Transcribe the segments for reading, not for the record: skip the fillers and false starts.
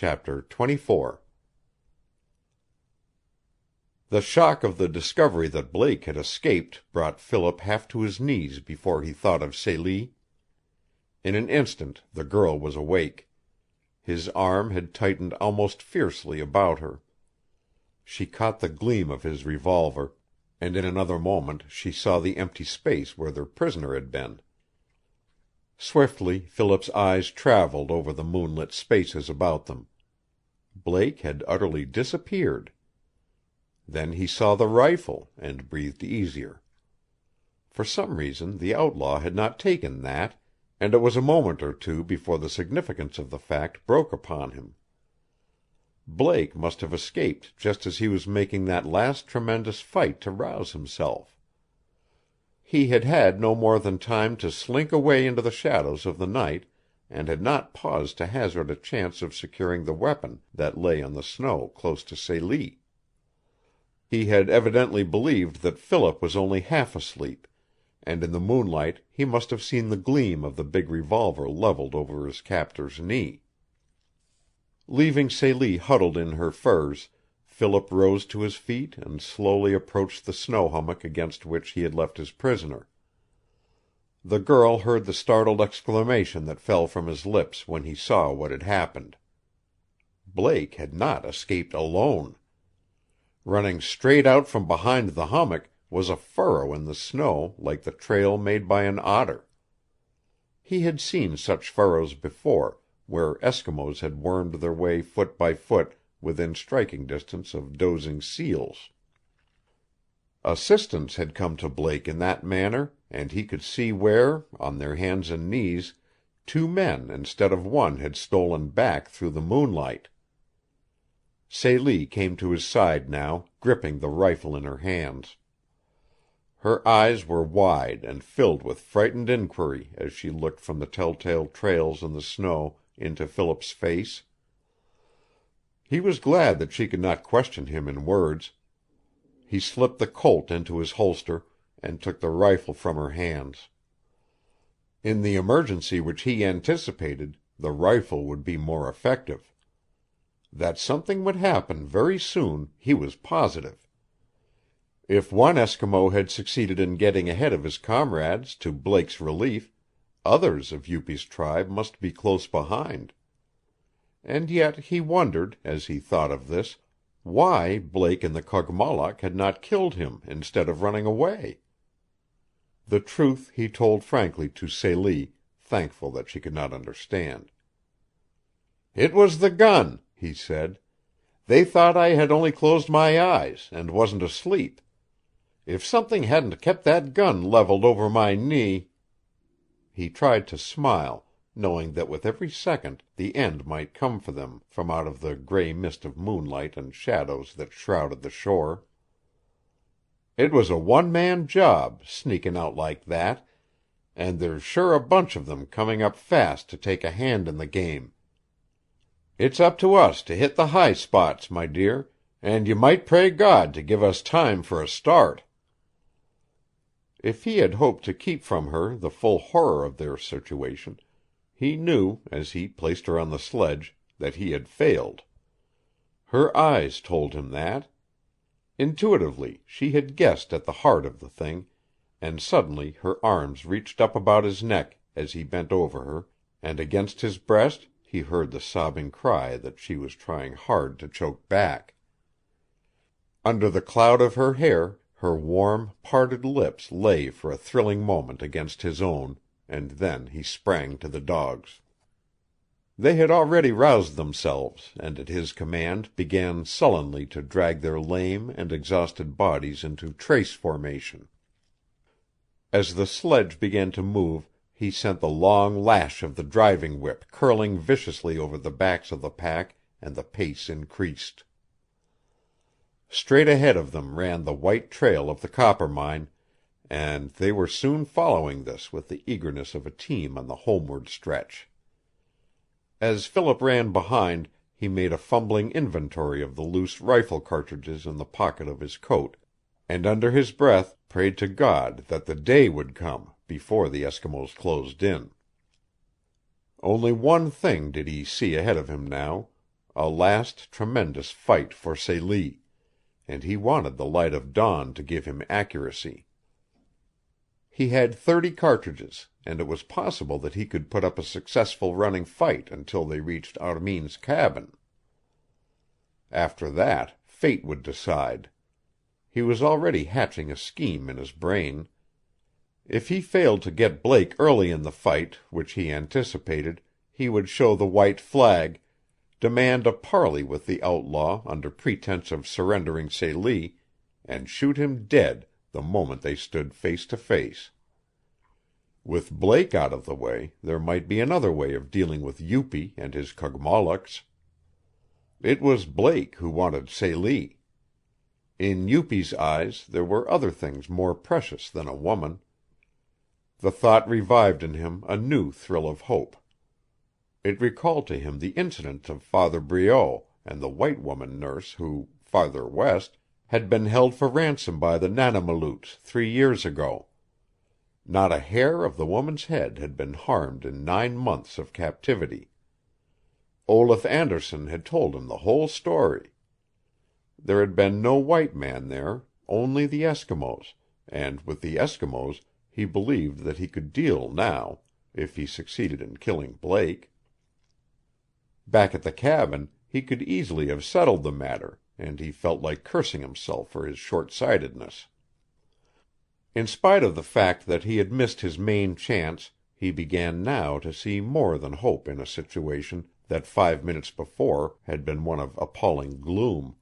Chapter 24 The shock of the discovery that Blake had escaped brought Philip half to his knees before he thought of Celie. In an instant the girl was awake. His arm had tightened almost fiercely about her. She caught the gleam of his revolver, and in another moment she saw the empty space where their prisoner had been. Swiftly Philip's eyes traveled over the moonlit spaces about them. Blake had utterly disappeared. Then he saw the rifle, and breathed easier. For some reason the outlaw had not taken that, and it was a moment or two before the significance of the fact broke upon him. Blake must have escaped just as he was making that last tremendous fight to rouse himself. He had had no more than time to slink away into the shadows of the night, and had not paused to hazard a chance of securing the weapon that lay on the snow close to Celie. He had evidently believed that Philip was only half asleep, and in the moonlight he must have seen the gleam of the big revolver leveled over his captor's knee. Leaving Celie huddled in her furs, Philip rose to his feet and slowly approached the snow hummock against which he had left his prisoner. The girl heard the startled exclamation that fell from his lips when he saw what had happened. Blake had not escaped alone. Running straight out from behind the hummock was a furrow in the snow like the trail made by an otter. He had seen such furrows before, where Eskimos had wormed their way foot by foot within striking distance of dozing seals. Assistance had come to Blake in that manner, and he could see where, on their hands and knees, two men instead of one had stolen back through the moonlight. Celie came to his side now, gripping the rifle in her hands. Her eyes were wide and filled with frightened inquiry as she looked from the telltale trails in the snow into Philip's face. He was glad that she could not question him in words. He slipped the Colt into his holster and took the rifle from her hands. In the emergency which he anticipated, the rifle would be more effective. That something would happen very soon he was positive. If one Eskimo had succeeded in getting ahead of his comrades to Blake's relief, others of Upi's tribe must be close behind. And yet he wondered, as he thought of this, why Blake and the Kogmollock had not killed him instead of running away. The truth he told frankly to Celie, thankful that she could not understand. "It was the gun," he said. "They thought I had only closed my eyes, and wasn't asleep. If something hadn't kept that gun leveled over my knee—" He tried to smile, knowing that with every second the end might come for them from out of the gray mist of moonlight and shadows that shrouded the shore. "It was a one-man job, sneaking out like that, and there's sure a bunch of them coming up fast to take a hand in the game. It's up to us to hit the high spots, my dear, and you might pray God to give us time for a start." If he had hoped to keep from her the full horror of their situation, he knew, as he placed her on the sledge, that he had failed. Her eyes told him that. Intuitively she had guessed at the heart of the thing, and suddenly her arms reached up about his neck as he bent over her, and against his breast he heard the sobbing cry that she was trying hard to choke back. Under the cloud of her hair her warm, parted lips lay for a thrilling moment against his own, and then he sprang to the dogs. They had already roused themselves, and at his command began sullenly to drag their lame and exhausted bodies into trace formation. As the sledge began to move, he sent the long lash of the driving whip curling viciously over the backs of the pack, and the pace increased. Straight ahead of them ran the white trail of the Coppermine, and they were soon following this with the eagerness of a team on the homeward stretch. As Philip ran behind, he made a fumbling inventory of the loose rifle cartridges in the pocket of his coat, and under his breath prayed to God that the day would come before the Eskimos closed in. Only one thing did he see ahead of him now, a last tremendous fight for Celie, and he wanted the light of dawn to give him accuracy. He had 30 cartridges, and it was possible that he could put up a successful running fight until they reached Armin's cabin. After that, fate would decide. He was already hatching a scheme in his brain. If he failed to get Blake early in the fight, which he anticipated, he would show the white flag, demand a parley with the outlaw under pretense of surrendering Celie, and shoot him dead the moment they stood face to face. With Blake out of the way, there might be another way of dealing with Upi and his Kogmollocks. It was Blake who wanted Celie. In Upi's eyes there were other things more precious than a woman. The thought revived in him a new thrill of hope. It recalled to him the incident of Father Breault and the white woman nurse who, farther west, had been held for ransom by the Nanamalutes 3 years ago. Not a hair of the woman's head had been harmed in 9 months of captivity. Olaf Anderson had told him the whole story. There had been no white man there, only the Eskimos, and with the Eskimos he believed that he could deal now, if he succeeded in killing Blake. Back at the cabin he could easily have settled the matter, and he felt like cursing himself for his short-sightedness. In spite of the fact that he had missed his main chance, he began now to see more than hope in a situation that 5 minutes before had been one of appalling gloom.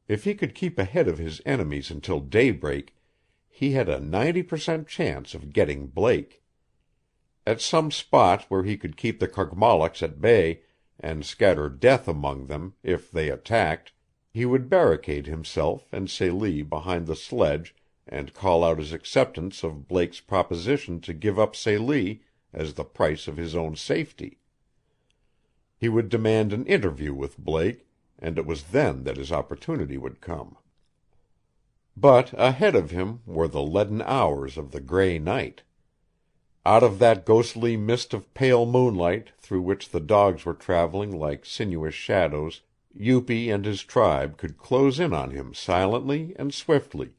If he could keep ahead of his enemies until daybreak, he had a 90% chance of getting Blake. At some spot where he could keep the Kogmollocks at bay and scatter death among them if they attacked, he would barricade himself and Celie behind the sledge and call out his acceptance of Blake's proposition to give up Celie as the price of his own safety. He would demand an interview with Blake, and it was then that his opportunity would come. But ahead of him were the leaden hours of the gray night. Out of that ghostly mist of pale moonlight through which the dogs were traveling like sinuous shadows, Upi and his tribe could close in on him silently and swiftly,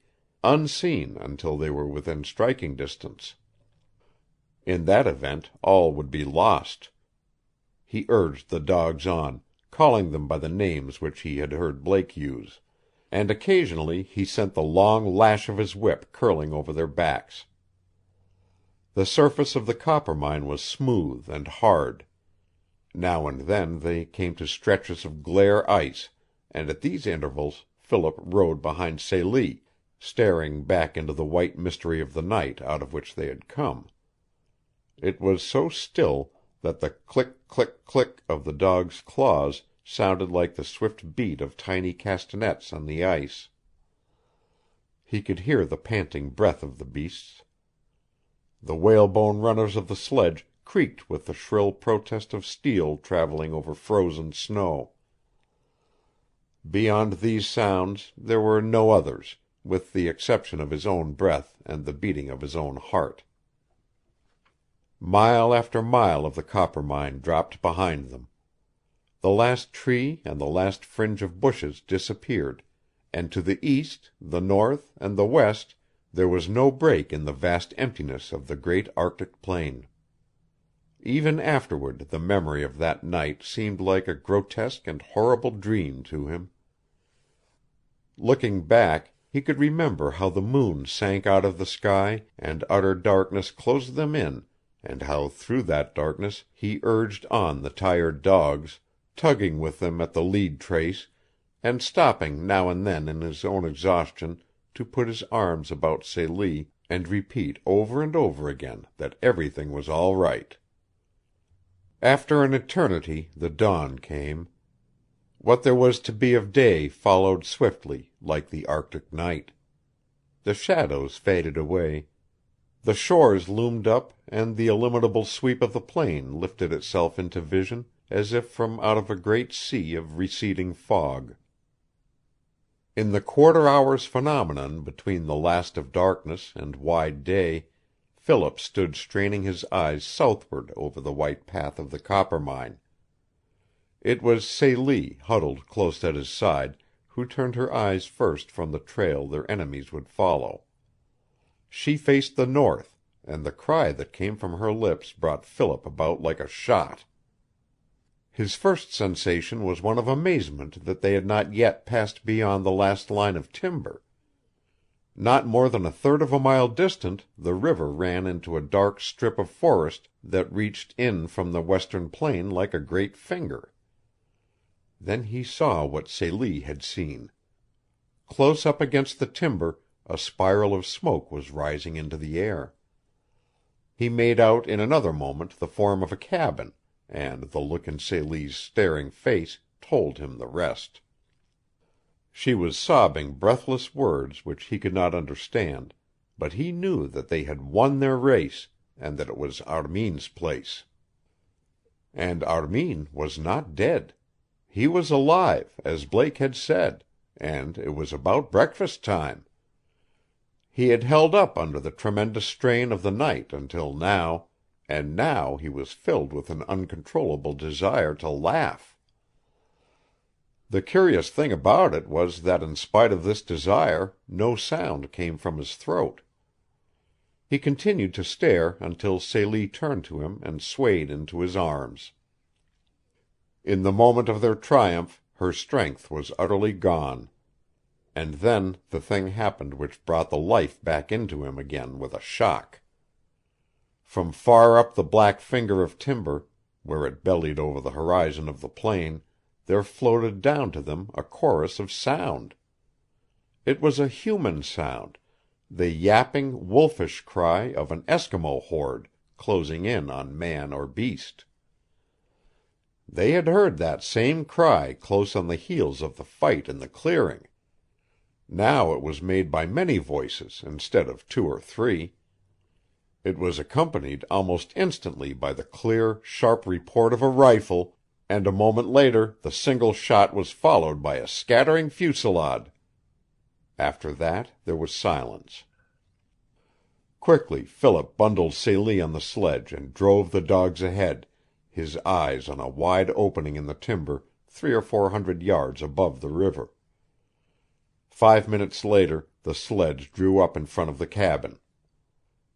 unseen until they were within striking distance. In that event all would be lost. He urged the dogs on, calling them by the names which he had heard Blake use, and occasionally he sent the long lash of his whip curling over their backs. The surface of the Coppermine was smooth and hard. Now and then they came to stretches of glare ice, and at these intervals Philip rode behind Celie, staring back into the white mystery of the night out of which they had come. It was so still that the click, click, click of the dog's claws sounded like the swift beat of tiny castanets on the ice. He could hear the panting breath of the beasts. The whalebone runners of the sledge creaked with the shrill protest of steel traveling over frozen snow. Beyond these sounds there were no others, with the exception of his own breath and the beating of his own heart. Mile after mile of the Coppermine dropped behind them. The last tree and the last fringe of bushes disappeared, and to the east, the north, and the west there was no break in the vast emptiness of the great Arctic plain. Even afterward the memory of that night seemed like a grotesque and horrible dream to him. Looking back, he could remember how the moon sank out of the sky and utter darkness closed them in, and how through that darkness he urged on the tired dogs, tugging with them at the lead trace, and stopping now and then in his own exhaustion to put his arms about Celie and repeat over and over again that everything was all right. After an eternity the dawn came. What there was to be of day followed swiftly, like the Arctic night. The shadows faded away. The shores loomed up, and the illimitable sweep of the plain lifted itself into vision as if from out of a great sea of receding fog. In the quarter-hour's phenomenon between the last of darkness and wide day, Philip stood straining his eyes southward over the white path of the Coppermine. It was Celie, huddled close at his side, who turned her eyes first from the trail their enemies would follow. She faced the north, and the cry that came from her lips brought Philip about like a shot. His first sensation was one of amazement that they had not yet passed beyond the last line of timber. Not more than a third of a mile distant the river ran into a dark strip of forest that reached in from the western plain like a great finger. Then he saw what Celie had seen. Close up against the timber a spiral of smoke was rising into the air. He made out in another moment the form of a cabin, and the look in Celie's staring face told him the rest. She was sobbing breathless words which he could not understand, but he knew that they had won their race, and that it was Armin's place. And Armin was not dead. He was alive, as Blake had said, and it was about breakfast time. He had held up under the tremendous strain of the night until now, and now he was filled with an uncontrollable desire to laugh. The curious thing about it was that in spite of this desire no sound came from his throat. He continued to stare until Celie turned to him and swayed into his arms. In the moment of their triumph her strength was utterly gone. And then the thing happened which brought the life back into him again with a shock. From far up the black finger of timber, where it bellied over the horizon of the plain, there floated down to them a chorus of sound. It was a human sound, the yapping, wolfish cry of an Eskimo horde closing in on man or beast. They had heard that same cry close on the heels of the fight in the clearing. Now it was made by many voices instead of 2 or 3. It was accompanied almost instantly by the clear, sharp report of a rifle, and a moment later the single shot was followed by a scattering fusillade. After that there was silence. Quickly Philip bundled Celie on the sledge and drove the dogs ahead, his eyes on a wide opening in the timber 300 or 400 yards above the river. 5 minutes later the sledge drew up in front of the cabin.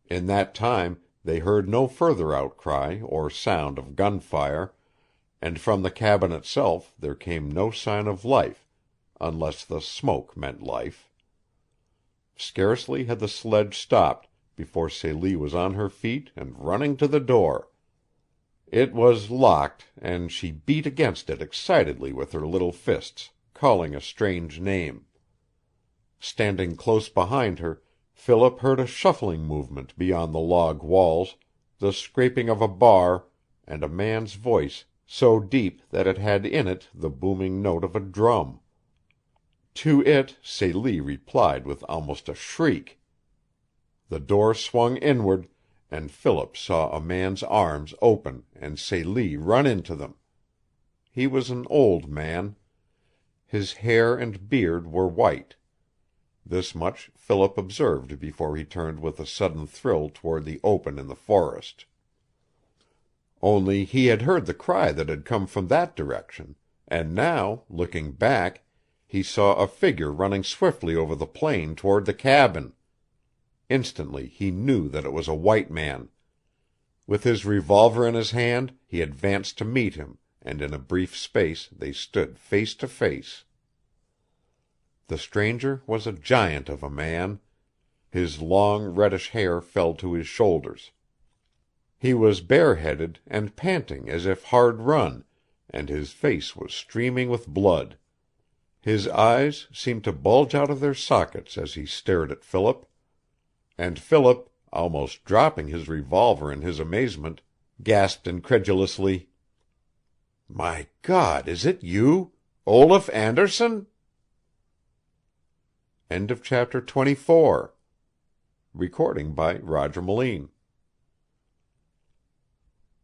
In that time they heard no further outcry or sound of gunfire, and from the cabin itself there came no sign of life, unless the smoke meant life. Scarcely had the sledge stopped before Celie was on her feet and running to the door. It was locked, and she beat against it excitedly with her little fists, calling a strange name. Standing close behind her, Philip heard a shuffling movement beyond the log walls, the scraping of a bar, and a man's voice so deep that it had in it the booming note of a drum. To it Celie replied with almost a shriek. The door swung inward, and Philip saw a man's arms open and Celie run into them. He was an old man. His hair and beard were white. This much Philip observed before he turned with a sudden thrill toward the open in the forest. Only he had heard the cry that had come from that direction, and now, looking back, he saw a figure running swiftly over the plain toward the cabin. Instantly he knew that it was a white man. With his revolver in his hand he advanced to meet him, and in a brief space they stood face to face. The stranger was a giant of a man. His long reddish hair fell to his shoulders. He was bareheaded and panting as if hard run, and his face was streaming with blood. His eyes seemed to bulge out of their sockets as he stared at Philip. And Philip, almost dropping his revolver in his amazement, gasped incredulously, "My God, is it you? Olaf Anderson?" End of chapter 24. Recording by Roger Moline.